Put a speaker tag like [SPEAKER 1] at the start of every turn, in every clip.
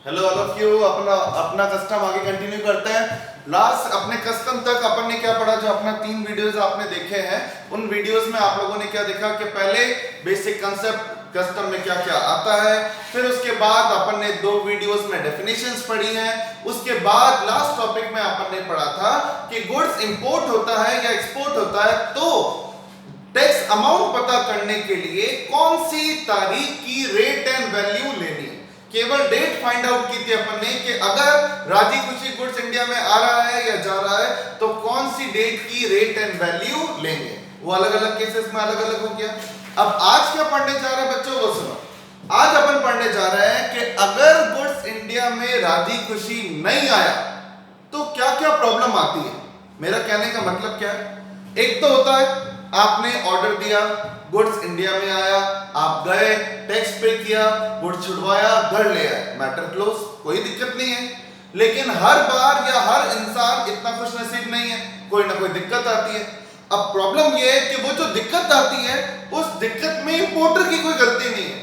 [SPEAKER 1] Hello all of you. अपना अपना custom आगे कंटिन्यू करते हैं। लास्ट अपने कस्टम तक अपन ने क्या पढ़ा, जो अपना 3 वीडियोस आपने देखे हैं उन वीडियोस में आप लोगों ने क्या देखा कि पहले बेसिक कंसेप्ट कस्टम में क्या क्या आता है, फिर उसके बाद अपन ने 2 वीडियोस में डेफिनेशंस पढ़ी हैं, उसके बाद लास्ट टॉपिक में अपन ने पढ़ा था कि गुड्स इंपोर्ट होता है या एक्सपोर्ट होता है तो टैक्स अमाउंट पता करने के लिए कौन सी तारीख की रेट एंड वैल्यू लेनी है। केवल डेट फाइंड आउट की थी अपन ने कि अगर राजी खुशी गुड्स इंडिया में आ रहा है या जा रहा है तो कौन सी डेट की रेट एंड वैल्यू लेंगे। वो अलग अलग केसेस में अलग अलग हो गया। अब आज क्या पढ़ने जा रहे हैं बच्चों, वो सुनो। आज अपन पढ़ने जा रहे हैं कि अगर गुड्स इंडिया में राजी खुशी नहीं आया तो क्या क्या प्रॉब्लम आती है। मेरा कहने का मतलब क्या है, एक तो होता है आपने ऑर्डर दिया, गुड्स इंडिया में आया, आप गए, टैक्स पे किया, गुड्स छुड़वाया, घर ले आए, मैटर क्लोज, कोई दिक्कत नहीं है। लेकिन हर बार या हर इंसान इतना खुश नसीब नहीं है, कोई ना कोई दिक्कत आती है। अब प्रॉब्लम यह है कि वो जो दिक्कत आती है उस दिक्कत में इंपोर्टर की कोई गलती नहीं है,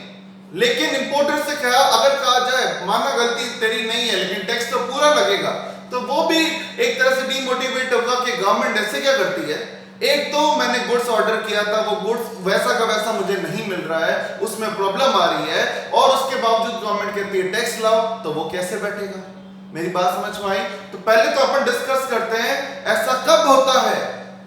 [SPEAKER 1] लेकिन इंपोर्टर से क्या अगर कहा जाए माना गलती तेरी नहीं है लेकिन टैक्स तो पूरा लगेगा, तो वो भी एक तरह से डीमोटिवेट होगा कि गवर्नमेंट ऐसे क्या करती है। एक तो मैंने गुड्स ऑर्डर किया था, वो गुड्स वैसा का वैसा मुझे नहीं मिल रहा है, उसमें प्रॉब्लम आ रही है और उसके बावजूद गवर्नमेंट कहती है टैक्स लाओ, तो वो कैसे बैठेगा। मेरी बात समझ में आई। तो पहले तो अपन डिस्कस करते हैं ऐसा कब होता है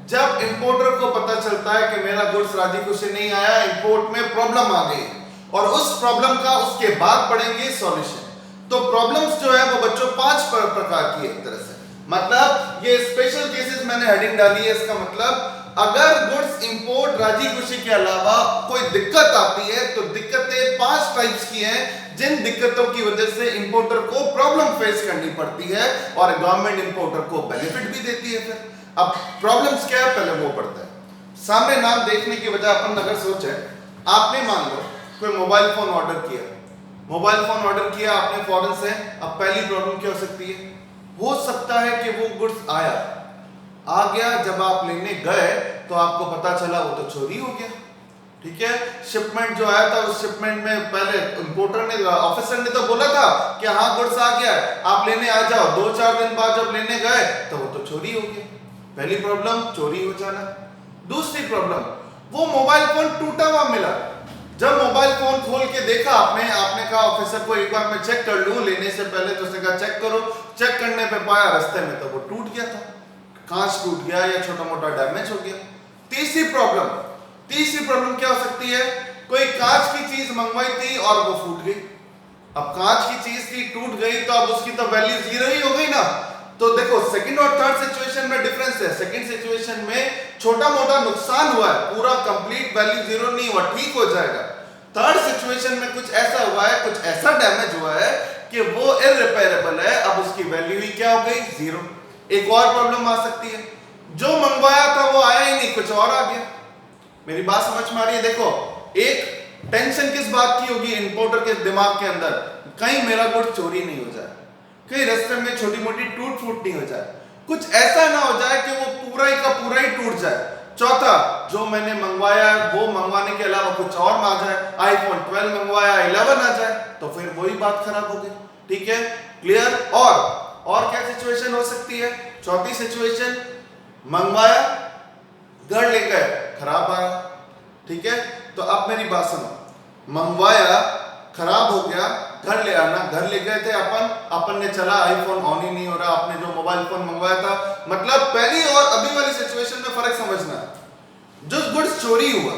[SPEAKER 1] जब इंपोर्टर को पता चलता है कि मेरा गुड्स राजी खुशी नहीं आया, इंपोर्ट में प्रॉब्लम आ गई, और उस प्रॉब्लम का उसके बाद पढ़ेंगे सॉल्यूशन। तो प्रॉब्लम्स जो है वो बच्चों 5 प्रकार की एक तरह से, मतलब ये स्पेशल केसेस मैंने हेडिंग डाली है। इसका मतलब अगर गुड्स इंपोर्ट राजी खुशी के अलावा कोई दिक्कत आती है तो दिक्कतें 5 टाइप्स की हैं, जिन दिक्कतों की वजह से इंपोर्टर को प्रॉब्लम फेस करनी पड़ती है और गवर्नमेंट इंपोर्टर को बेनिफिट भी देती है। फिर अब प्रॉब्लम्स क्या है पहले वो पढ़ते हैं। सामने नाम देखने की वजह अपन अगर सोचे, आपने मान लो कोई मोबाइल फोन ऑर्डर किया, मोबाइल फोन ऑर्डर किया आपने फॉरेन से। अब पहली प्रॉब्लम क्या हो सकती है, हो सकता है कि वो गुड्स आ गया, जब आप लेने गए तो आपको पता चला वो तो चोरी हो गया। ठीक है, शिपमेंट जो आया था उस शिपमेंट में पहले इंपोर्टर ने, ऑफिसर ने तो बोला था कि हाँ गुड्स आ गया है आप लेने आ जाओ, 2-4 दिन बाद जब लेने गए तो वो तो चोरी हो गया। पहली प्रॉब्लम चोरी हो जाना। दूसरी प्रॉब्लम, वो मोबाइल फोन टूटा हुआ मिला। जब मोबाइल फोन खोल के देखा आपने कहा ऑफिसर को एक बार मैं चेक कर लूं, लेने से पहले तो उसने कहा चेक करो। चेक करने पे पाया रास्ते में तो वो टूट गया था, कांच टूट गया या छोटा मोटा डैमेज हो गया। तीसरी प्रॉब्लम क्या हो सकती है, कोई कांच की चीज मंगवाई थी और वो फूट गई। अब कांच की चीज थी, टूट गई, तो अब उसकी तो वैल्यू 0 ही हो गई ना। तो देखो सेकंड और थर्ड सिचुएशन में डिफरेंस है। सेकंड सिचुएशन में छोटा मोटा नुकसान हुआ है, पूरा कंप्लीट वैल्यू 0 नहीं हुआ, ठीक हो जाएगा। थर्ड सिचुएशन में कुछ ऐसा हुआ है, कुछ ऐसा डैमेज हुआ है कि वो इररिपेयरेबल है, अब उसकी वैल्यू ही क्या हो गई, 0। एक और प्रॉब्लम आ सकती है, जो मंगवाया था वो आया ही नहीं, कुछ और आ गया। मेरी बात समझ में आ रही है। देखो एक टेंशन किस बात की होगी इंपोर्टर के दिमाग के अंदर, कहीं मेरा गुड चोरी नहीं हो जाए, कहीं रास्ते में छोटी मोटी टूट फूट नहीं हो जाए, कुछ ऐसा ना हो जाए कि वो पूरा ही का पूरा ही टूट जाए। चौथा, जो मैंने मंगवाया वो मंगवाने के अलावा कुछ और आ जाए, आईफोन 12 मंगवाया 11 आ जाए, तो फिर वही बात खराब हो गई। ठीक है, क्लियर। और क्या सिचुएशन हो सकती है, चौथी सिचुएशन, मंगवाया घर ले गए खराब आया। ठीक है, तो अब मेरी बात सुनो, मंगवाया खराब हो गया, घर ले आना, घर ले गए थे अपन ने चला आईफोन ऑन ही नहीं हो रहा, आपने जो मोबाइल फोन मंगवाया था। मतलब पहली और अभी वाली सिचुएशन में फर्क समझना। जो गुड्स चोरी हुआ,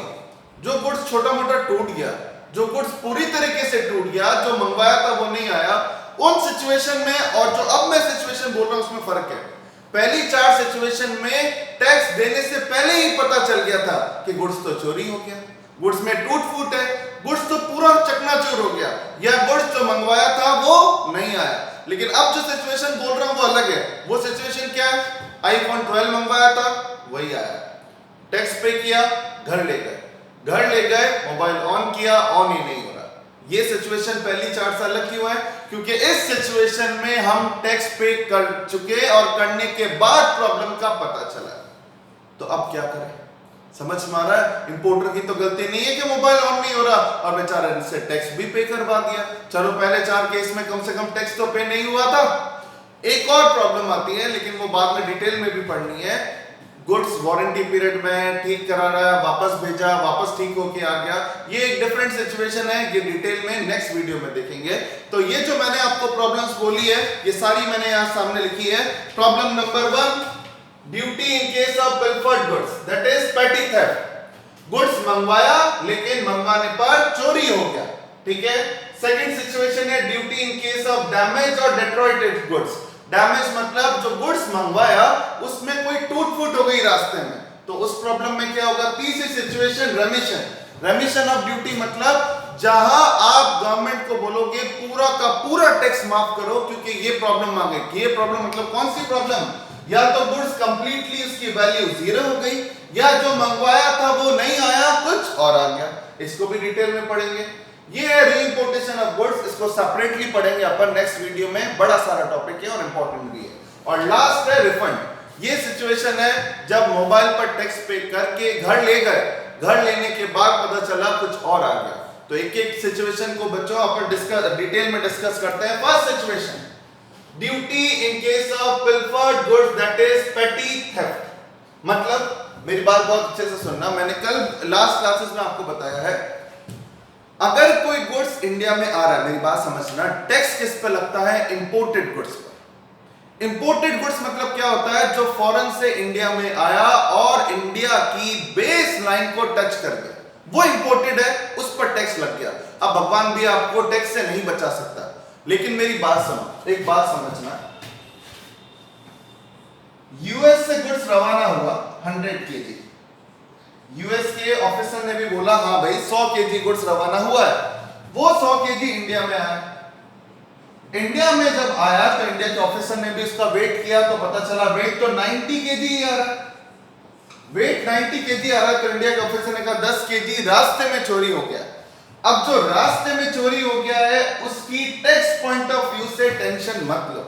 [SPEAKER 1] जो गुड्स छोटा मोटा टूट गया, जो गुड्स पूरी तरीके से टूट गया, जो मंगवाया था वो नहीं आया, उन सिचुएशन में और जो अब मैं सिचुएशन बोल रहा हूं उसमें फर्क है। पहली 4 सिचुएशन में टैक्स देने से पहले ही पता चल गया था कि गुड्स तो चोरी हो गया, गुड्स में टूट फूट है, गुड्स तो पूरा चकनाचूर हो गया, या गुड्स जो मंगवाया था वो नहीं आया। लेकिन अब जो सिचुएशन बोल रहा हूं वो अलग है। वो सिचुएशन क्या है, आईफोन 12 मंगवाया था वही आया, टैक्स पे किया, घर ले गए, मोबाइल ऑन किया, ऑन ही नहीं हो रहा। ये सिचुएशन पहली 4 से अलग क्यों है, क्योंकि इस सिचुएशन में हम टैक्स पे कर चुके और करने के बाद प्रॉब्लम का पता चला। तो अब क्या करें, समझ में आ रहा है? इंपोर्टर की तो गलती नहीं है कि मोबाइल ऑन नहीं हो रहा और बेचारा इससे टैक्स भी पे करवा दिया। चलो पहले 4 केस में कम से कम टैक्स तो पे नहीं हुआ था। एक और प्रॉब्लम आती है, लेकिन वो बाद में डिटेल में भी पढ़नी है। गुड्स वारंटी पीरियड में ठीक करा रहा है, वापस भेजा, वापस ठीक होके आ गया। ये एक डिफरेंट सिचुएशन है, ये डिटेल में नेक्स्ट वीडियो में देखेंगे। तो ये जो मैंने आपको प्रॉब्लम्स बोली है, ये सारी मैंने यहाँ सामने लिखी है। Problem number 1, duty in case of pilfered goods, that is petty theft. Goods मंगवाया लेकिन मंगवाने पर चोरी हो गया, ठीक है। सेकंड सिचुएशन है duty in case of damage और डेट्रॉइटेड गुड्स। डैमेज मतलब जो गुड्स मंगवाया उसमें कोई टूट फूट हो गई रास्ते में, तो उस प्रॉब्लम में क्या होगा। तीसरी सिचुएशन रेमिशन। रेमिशन ऑफ ड्यूटी मतलब जहां आप गवर्नमेंट को बोलोगे पूरा का पूरा टैक्स माफ करो क्योंकि ये प्रॉब्लम आ गई। ये प्रॉब्लम मतलब कौन सी प्रॉब्लम, या तो गुड्स कंप्लीटली उसकी वैल्यू जीरो हो गई, या जो मंगवाया था वो नहीं आया, कुछ और आ गया। इसको भी डिटेल में पढ़ेंगे। ये है रीइंपोर्टेशन ऑफ गुड्स, इसको सेपरेटली पढ़ेंगे अपन नेक्स्ट वीडियो में। बड़ा सारा टॉपिक है और इंपॉर्टेंट भी है। और लास्ट है रिफंड। ये सिचुएशन है जब मोबाइल पर टैक्स पे करके घर ले गए, घर लेने के बाद पता चला कुछ और आ गया। तो एक एक सिचुएशन को बच्चों अपन डिटेल में डिस्कस करते हैं। First situation, duty in case of pilfered goods, that is petty theft. मतलब मेरी बात बहुत अच्छे से सुनना, मैंने कल लास्ट क्लासेस में आपको बताया है, अगर कोई गुड्स इंडिया में आ रहा है, मेरी बात समझना, टैक्स किस पे लगता है, इंपोर्टेड गुड्स पर। इंपोर्टेड गुड्स मतलब क्या होता है, जो फॉरेन से इंडिया में आया और इंडिया की बेस लाइन को टच कर गया, वो इंपोर्टेड है, उस पर टैक्स लग गया। अब भगवान भी आपको टैक्स से नहीं बचा सकता, लेकिन मेरी बात समझ, एक बात समझना, यूएस से गुड्स रवाना हुआ 100 केजी, यूएस के ऑफिसर ने भी बोला हाँ भाई 100 केजी गुड्स रवाना हुआ है, वो 100 केजी इंडिया में आया। इंडिया में जब आया तो इंडिया के ऑफिसर ने भी उसका वेट किया, तो पता चला वेट तो 90 केजी ही आ रहा है। वेट 90 केजी आ रहा है, तो इंडिया के ऑफिसर ने कहा 10 केजी रास्ते में चोरी हो गया। अब जो रास्ते में चोरी हो गया है उसकी टैक्स पॉइंट ऑफ व्यू से टेंशन मत लो,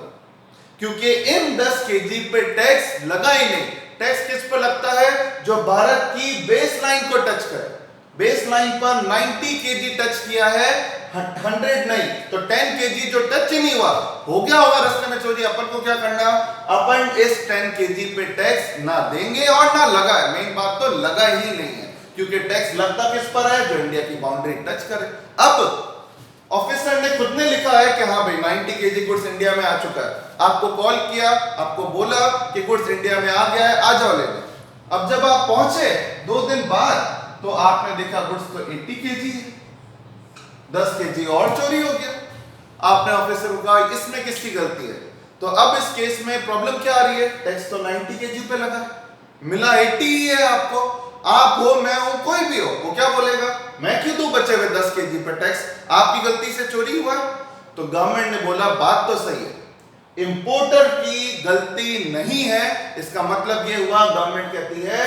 [SPEAKER 1] क्योंकि इन 10 केजी पे टैक्स लगा ही नहीं। टैक्स किस पर लगता है, जो भारत की बेस लाइन को टच करे। बेस लाइन पर 90 केजी टच किया है, 100 नहीं तो 10 केजी जो टच ही नहीं हुआ, हो गया होगा रास्ते में चोरी। अपन को क्या करना, अपन इस 10 केजी पे टैक्स ना देंगे और ना लगा है। मेन बात तो लगा ही नहीं है, क्योंकि टैक्स लगता किस पर है, जो इंडिया की बाउंड्री टच करे। अब ऑफिसर ने खुद ने लिखा है कि हाँ भाई 90 केजी गुड्स इंडिया में आ चुका है, आपको कॉल किया, आपको बोला कि गुड्स इंडिया में आ गया है, आ जाओ लेने। अब जब आप पहुंचे 2 दिन बाद, तो आपने देखा गुड्स तो 80 केजी है, 10 केजी और चोरी हो गया। आपने ऑफिसर को कहा इसमें किसकी गलती है, तो अब इस केस में प्रॉब्लम क्या आ रही है, टैक्स तो 90 केजी पे लगा, मिला 80 ही है आपको। आप हो, मैं हूं, कोई भी हो, वो क्या बोलेगा, मैं क्यों दूं बचे हुए 10 केजी पे टैक्स, आपकी गलती से चोरी हुआ। तो गवर्नमेंट ने बोला बात तो सही है, इंपोर्टर की गलती नहीं है। इसका मतलब ये हुआ, गवर्नमेंट कहती है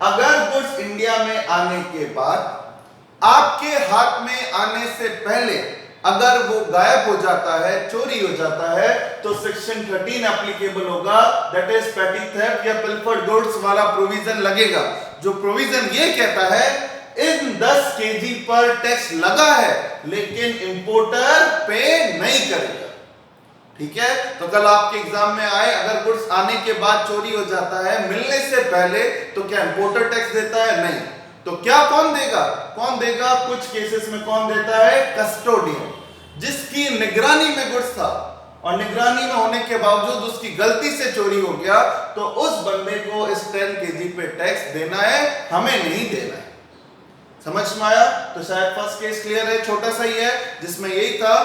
[SPEAKER 1] अगर गुड्स इंडिया में आने के बाद आपके हाथ में आने से पहले अगर वो गायब हो जाता है, चोरी हो जाता है, तो सेक्शन 13 एप्लीकेबल होगा, दैट इज पेटी थेफ्ट या पिल्फर्ड गुड्स वाला प्रोविजन लगेगा। जो प्रोविजन ये कहता है इन 10 केजी पर टैक्स लगा है लेकिन इंपोर्टर पे नहीं करेगा, ठीक है। तो कल आपके एग्जाम में आए, अगर गुड्स आने के बाद चोरी हो जाता है मिलने से पहले, तो क्या इंपोर्टर टैक्स देता है, नहीं, तो क्या कौन देगा, कौन देगा, कुछ केसेस में कौन देता है, कस्टोडियन, जिसकी निगरानी में गुड्स था और निगरानी में होने के बावजूद उसकी गलती से चोरी हो गया, तो उस बंदे को इस 10 केजी पे टैक्स देना है, हमें नहीं देना है। समझ में आया। तो शायद फर्स्ट केस क्लियर है, छोटा सा ही है, जिसमें यही था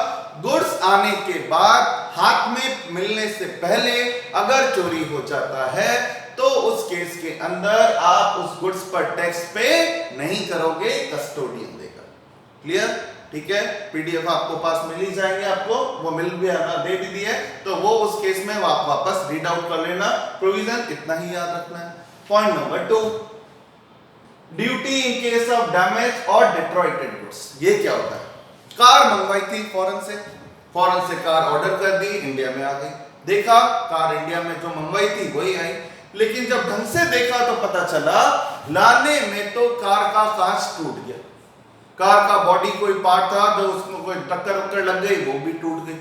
[SPEAKER 1] गुड्स आने के बाद हाथ में मिलने से पहले अगर चोरी हो जाता है तो उस केस के अंदर आप उस गुड्स पर टैक्स पे नहीं करोगे, कस्टोडियन देगा। क्लियर, ठीक है। पीडीएफ आपको पास मिल ही जाएंगे, आपको वो मिल भी दे भी दिए, तो वो उस केस में आप वापस रीड आउट कर लेना। प्रोविजन इतना ही याद रखना है। Point number 2, duty in case of damage और डिट्रॉइटेड गुड्स। ये क्या होता है, कार मंगवाई थी फॉरेन से कार ऑर्डर कर दी, इंडिया में आ गई, देखा कार इंडिया में जो मंगवाई थी वही आई, लेकिन जब ढंग से देखा तो पता चला लाने में तो कार का कांच टूट गया, कार का बॉडी कोई पार्ट था जो उसमें कोई टक्कर लग गई, वो भी टूट गई।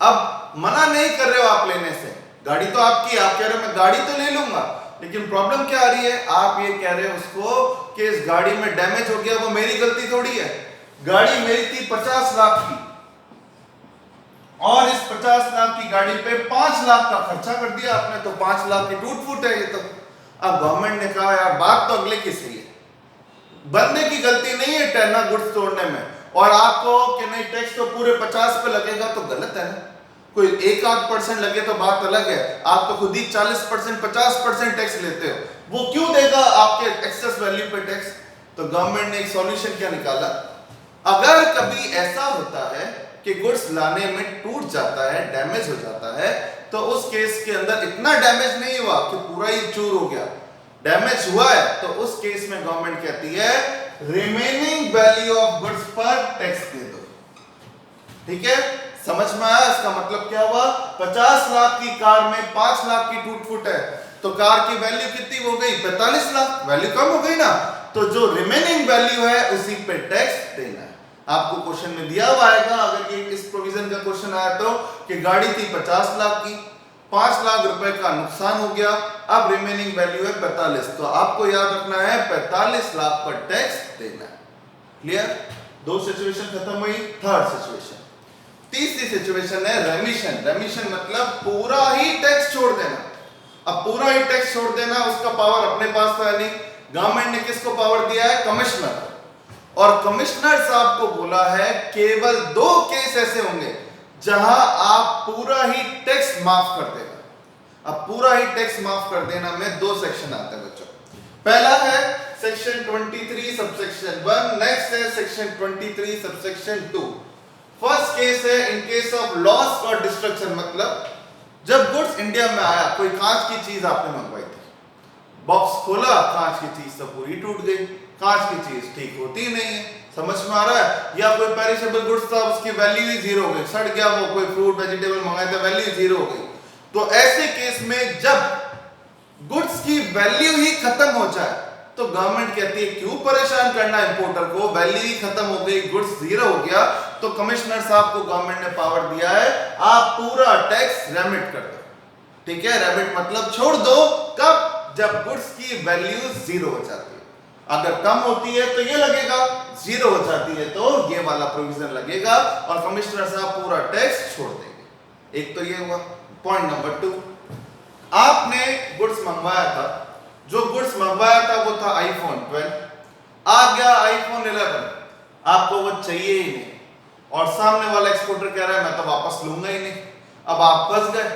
[SPEAKER 1] अब मना नहीं कर रहे हो आप लेने से, गाड़ी तो आपकी, आप कह रहे हो मैं गाड़ी तो ले लूंगा, लेकिन प्रॉब्लम क्या आ रही है, आप ये कह रहे हो उसको कि इस गाड़ी में डैमेज हो गया, वो मेरी गलती थोड़ी है। गाड़ी मेरी थी 50 लाख की और इस 50 लाख की गाड़ी पे 5 लाख का खर्चा कर दिया आपने, तो 5 लाख की टूट फूट है ये तो। अब गवर्नमेंट ने कहा यार बात तो अगले की सही है, बंदे की गलती नहीं है टहना गुड्स तोड़ने में, और आपको कि नहीं टैक्स तो पूरे 50 पे लगेगा तो गलत है ना। कोई 1-8% लगे तो बात अलग है, आप तो खुद ही 40% 50% टैक्स लेते हो, वो क्यों देगा आपके एक्सेस वैल्यू पे टैक्स। तो गवर्नमेंट ने एक सॉल्यूशन क्या निकाला, अगर कभी ऐसा होता है कि गुड्स लाने में टूट जाता है, डैमेज हो जाता है, तो उस केस के अंदर इतना डैमेज नहीं हुआ कि पूरा ही चूर हो गया, डैमेज हुआ है, तो उस केस में गवर्नमेंट कहती है रिमेनिंग वैल्यू ऑफ गुड्स पर टैक्स दे दो। ठीक है, समझ में आया इसका मतलब क्या हुआ। 50 लाख की कार में 5 लाख की टूट फूट है, तो कार की वैल्यू कितनी हो गई, 45 लाख, वैल्यू कम हो गई ना, तो जो रिमेनिंग वैल्यू है उसी पे टैक्स देना है। आपको क्वेश्चन में दिया हुआ आएगा, अगर ये इस प्रोविजन का क्वेश्चन आया तो, कि गाड़ी थी 50 लाख की, 5 लाख रुपए का नुकसान हो गया, अब रिमेनिंग वैल्यू है 45, तो आपको याद रखना है 45 लाख पर टैक्स देना है। क्लियर, 2 सिचुएशन खत्म हुई। थर्ड सिचुएशन, तीसरी सिचुएशन है रेमिशन। रेमिशन मतलब पूरा ही टैक्स छोड़ देना। अब पूरा ही टैक्स छोड़ देना, उसका पावर अपने पास था नहीं, गवर्नमेंट ने किसको पावर दिया है, कमिश्नर, और कमिश्नर साहब को बोला है केवल 2 केस ऐसे होंगे जहां आप पूरा ही टैक्स माफ कर देना। अब पूरा ही टैक्स माफ कर देना में 2 सेक्शन आते हैं बच्चों। पहला है सेक्शन 23 सबसेक्शन 1, नेक्स्ट है सेक्शन 23 सबसेक्शन 2। फर्स्ट केस है इन केस ऑफ लॉस और डिस्ट्रक्शन, मतलब जब गुड्स इंडिया में आया, कोई कांच की चीज आपने मंगवाई थी, बॉक्स खोला, कांच की चीज तो पूरी टूट गई, कांच की चीज ठीक होती नहीं है, समझ में आ रहा है। या कोई पेरिशेबल गुड्स था, उसकी वैल्यू ही 0 हो गई, सड़ गया, वो कोई फ्रूट वेजिटेबल मंगाया था, वैल्यू 0 हो गई। तो ऐसे केस में जब गुड्स की वैल्यू ही खत्म हो जाए तो गवर्नमेंट कहती है क्यों परेशान करना इंपोर्टर को, वैल्यू ही खत्म हो गई, गुड्स 0 हो गया, तो कमिश्नर साहब को गवर्नमेंट ने पावर दिया है आप पूरा टैक्स रेमिट कर दो। ठीक है, रेमिट मतलब छोड़ दो, कब, जब गुड्स की वैल्यू 0 हो जाती है। अगर कम होती है तो ये लगेगा, 0 हो जाती है तो ये वाला प्रोविजन लगेगा, और कमिश्नर साहब पूरा टैक्स छोड़ देंगे। एक तो ये हुआ। पॉइंट नंबर 2, आपने गुड्स मंगवाया था, जो गुड्स मंगवाया था वो था आईफोन 12, आ गया आईफोन 11, आपको वो चाहिए ही नहीं, और सामने वाला एक्सपोर्टर कह रहा है मैं तो वापस लूंगा ही नहीं। अब आप फंस गए,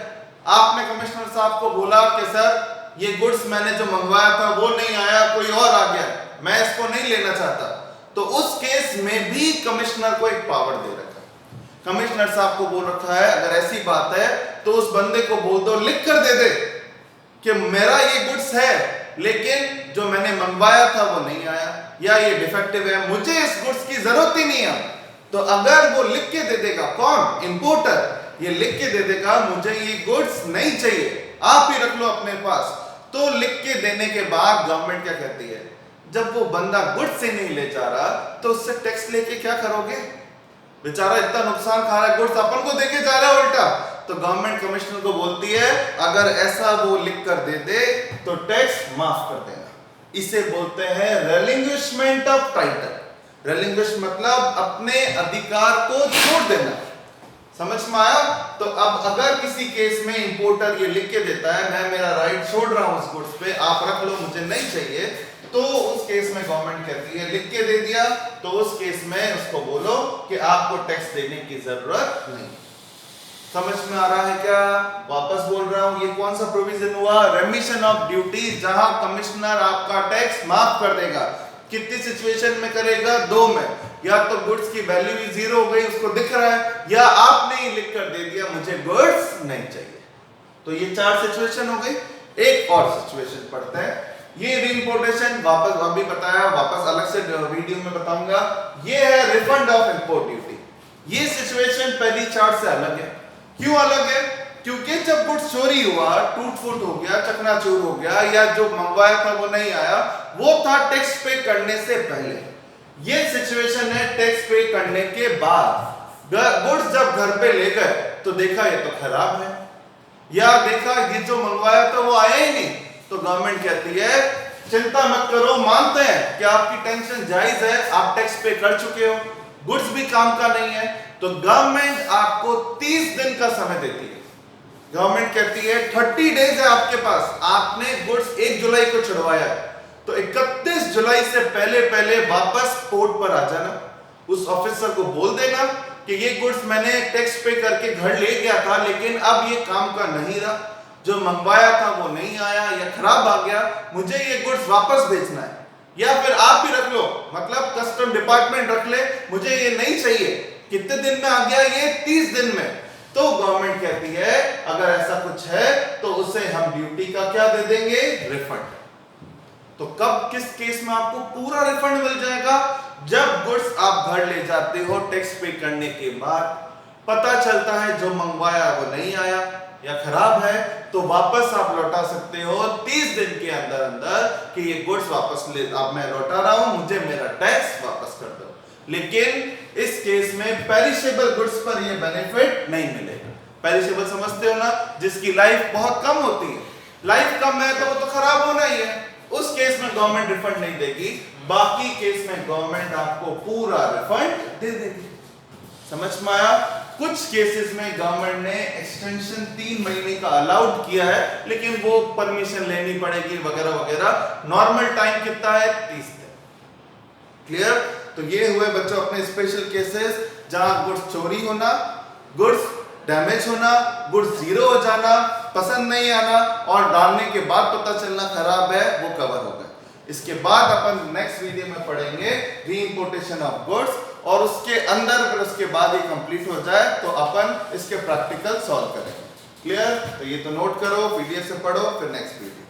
[SPEAKER 1] आपने कमिश्नर साहब को बोला कि सर ये गुड्स मैंने जो मंगवाया था वो नहीं आया, कोई और आ गया, मैं इसको नहीं लेना चाहता, तो उस केस में भी कमिश्नर को एक पावर दे रखा है। कमिश्नर साहब को बोल रखा है अगर ऐसी बात है तो उस बंदे को बोल दो, लिख कर दे दे कि मेरा ये गुड्स है लेकिन जो मैंने मंगवाया था वो नहीं आया, या ये डिफेक्टिव है, मुझे इस गुड्स की जरूरत ही नहीं है। तो अगर वो लिख के दे देगा, कौन, इंपोर्टर, ये लिख के दे देगा मुझे ये गुड्स नहीं चाहिए, आप ही रख लो अपने पास, तो लिख के देने के बाद गवर्नमेंट क्या कहती है, जब वो बंदा गुड्स से नहीं ले जा रहा तो उससे टैक्स लेके क्या करोगे, बेचारा इतना नुकसान खा रहा है, गुड्स अपन को देके जा रहा है उल्टा। तो गवर्नमेंट कमिश्नर को बोलती है अगर ऐसा वो लिख कर दे दे तो टैक्स माफ कर देना। इसे बोलते हैं रेलिंग्विशमेंट ऑफ टाइटल। रेलिंग्विश मतलब अपने अधिकार को छोड़ देना, समझ में आया। तो अब अगर किसी केस में इंपोर्टर ये लिख के देता है मैं मेरा राइट छोड़ रहा हूं उस गुड्स पे, आप रख लो मुझे नहीं चाहिए, तो उस केस में गवर्नमेंट कहती है लिख के दे दिया, तो उस केस में उसको बोलो कि आपको टैक्स देने की जरूरत नहीं। समझ में आ रहा है क्या, वापस बोल रहा हूं, ये कौन सा प्रोविजन हुआ, रेमिशन ऑफ ड्यूटीज, जहां कमिश्नर आपका टैक्स माफ कर देगा। कितनी सिचुएशन में करेगा, 2 में, या तो गुड्स की वैल्यू ही 0 हो गई उसको दिख रहा है, या आपने ही लिख कर दे दिया मुझे गुड्स नहीं चाहिए। तो ये 4 सिचुएशन हो गई। एक और सिचुएशन पढ़ते हैं, ये रीइंपोर्टेशन वापस अभी बताया, वापस अलग से वीडियो में बताऊंगा। ये है रिफंड ऑफ इंपोर्ट ड्यूटी। ये सिचुएशन पहली 4 से अलग है। क्यों अलग है, क्योंकि जब गुड्स चोरी हुआ, टूट फूट हो गया, चकनाचूर हो गया, या जो मंगवाया था वो नहीं आया, वो था टैक्स पे करने से पहले। ये सिचुएशन है टैक्स पे करने के बाद। गुड्स जब घर पे ले गए तो देखा ये तो खराब है, या देखा ये जो मंगवाया था वो आया ही नहीं, तो गवर्नमेंट कहती है चिंता मत करो, मानते हैं कि आपकी टेंशन जायज है, आप टैक्स पे कर चुके हो, गुड्स भी काम का नहीं है, तो गवर्नमेंट आपको 30 दिन का समय देती है। गवर्नमेंट कहती है 30 डेज है आपके पास, आपने गुड्स 1 जुलाई को छुड़वाया है, तो 31 जुलाई से पहले वापस पोर्ट पर आ जाना, उस ऑफिसर को बोल देना कि ये गुड्स मैंने टैक्स पे करके घर ले गया था, लेकिन अब ये काम का नहीं रहा, जो मंगवाया था वो नहीं आया या खराब आ गया, मुझे ये गुड्स वापस भेजना है, या फिर आप भी रख लो, मतलब कस्टम डिपार्टमेंट रख ले, मुझे ये नहीं चाहिए, कितने दिन में आ गया, ये 30 दिन में। तो गवर्नमेंट कहती है अगर ऐसा कुछ है तो उसे हम ड्यूटी का क्या दे देंगे, रिफंड। तो कब किस केस में आपको पूरा रिफंड मिल जाएगा, जब गुड्स आप घर ले जाते हो टैक्स पे करने के बाद, पता चलता है जो मंगवाया वो नहीं आया या खराब है, तो वापस आप लौटा सकते हो 30 दिन के अंदर अंदर कि ये गुड्स वापस ले, अब मैं लौटा रहा हूं, मुझे मेरा टैक्स वापस कर दो। लेकिन इस केस में पेरिशेबल गुड्स पर ये बेनिफिट नहीं मिलेगा। पेरिशेबल समझते हो ना, जिसकी लाइफ बहुत कम होती है, लाइफ कम है तो वो तो खराब होना ही है, उस केस में गवर्नमेंट रिफंड नहीं देगी, बाकी केस में गवर्नमेंट आपको पूरा रिफंड दे देगी। समझ में आया? कुछ केसेस में गवर्नमेंट ने एक्सटेंशन 3 महीने का अलाउड किया है, लेकिन वो परमिशन लेनी पड़ेगी वगैरह वगैरह। नॉर्मल टाइम कितना है, 30 दिन। क्लियर? तो ये हुए बच्चों अपने स्पेशल केसेस जहां गुड्स चोरी होना, गुड्स डैमेज होना, गुड्स जीरो हो जाना, पसंद नहीं आना, और डालने के बाद पता चलना खराब है, वो कवर हो गए। इसके बाद अपन नेक्स्ट वीडियो में पढ़ेंगे रीइंपोर्टेशन ऑफ गुड्स, और उसके अंदर अगर उसके बाद ये कंप्लीट हो जाए तो अपन इसके प्रैक्टिकल सॉल्व करेंगे। क्लियर? तो ये तो नोट करो, पीडीएफ से पढ़ो, फिर नेक्स्ट वीडियो।